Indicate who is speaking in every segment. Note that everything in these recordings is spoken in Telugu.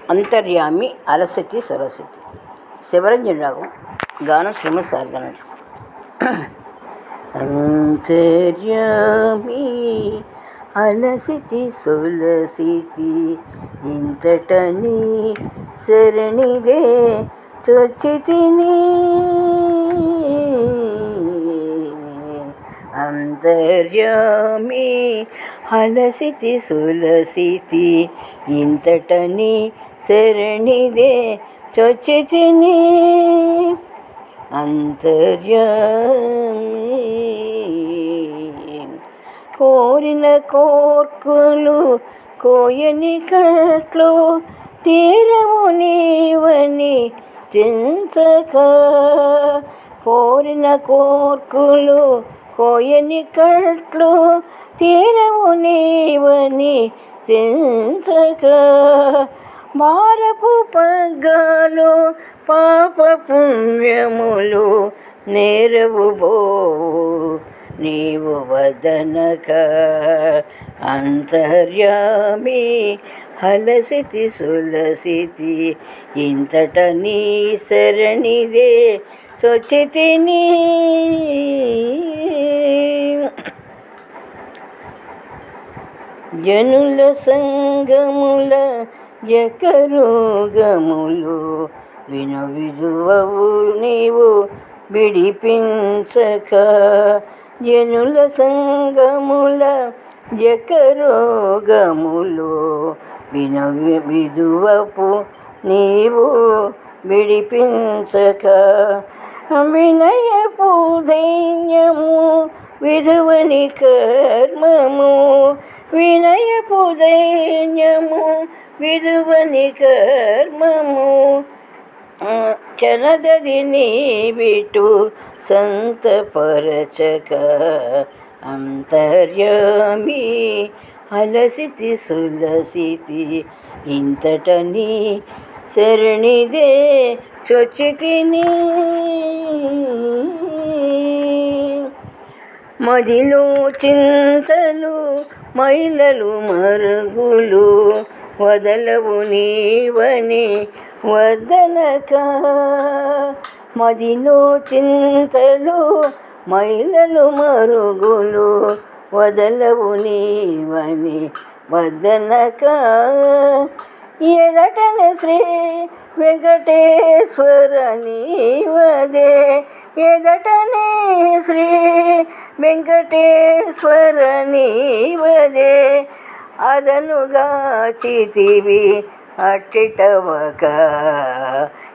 Speaker 1: అంతర్యామి అలసతి సరస్వతి. శివరంజన్ రాగం. గానం శ్రీమద్ శారదానంద. అంతర్యామి అలసితి సొలసితి ఇంతటని శరణిదే చొచ్చితిని. అంతర్యామి అలసితి సొలసితి ఇంతటని శరణిదే చొచ్చితిని. అంతర్యామి కోరిన కోర్కులు కోయని కట్లు తీరము నీవని తెంచక. కోరిన కోర్కులు కోయని కట్లు తీరము నీవని తెంచక. మారపు పగ్గాలు పాప పుణ్యములు నేరవు బోవు నీవు వదనక. అంతర్యామి అలసితి సొలసితి ఇంతట నీ శరణిదే చొచ్చితిని. జనుల సంగముల జకరోగములు వినువిధువవు నీవు విడిపించక. జనుల సంగముల జకరోగములు వినువిధువపు నీవు విడిపించక. వినయపు దైన్యము విధువని కర్మము. వినయపు దైన్యము విధువని కర్మము. చనదది నీ విటు సంతపరచక. అంతర్యామి అలసితి సొలసితి ఇంతట నీ శరణిదే చొచ్చితిని. మదిలో చింతలు మైలలు మరుగులు వదలవు నీవని వదనక. మదిలో చింతలు మైలలు మరుగులు వదలవు నీవని వదనక. ఎదటన శ్రీ వెంకటేశ్వర నీవదే. ఎదటనే శ్రీ వెంకటేశ్వర నీవదే. అదనుగా చితివి అట్టిటవక.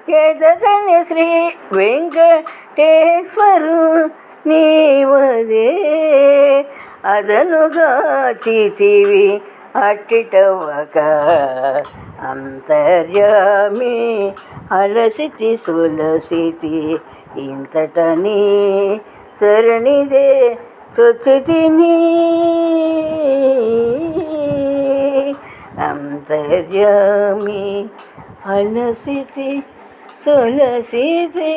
Speaker 1: ఎదటనే శ్రీ వెంకటేశ్వరు నీవదే. అదనుగా చితివి అట్టిటవక. అంతర్యామి అలసితి సొలసితి ఇంతటని శరణిదే చొచ్చితిని. అంతర్యామి అలసితి సొలసితి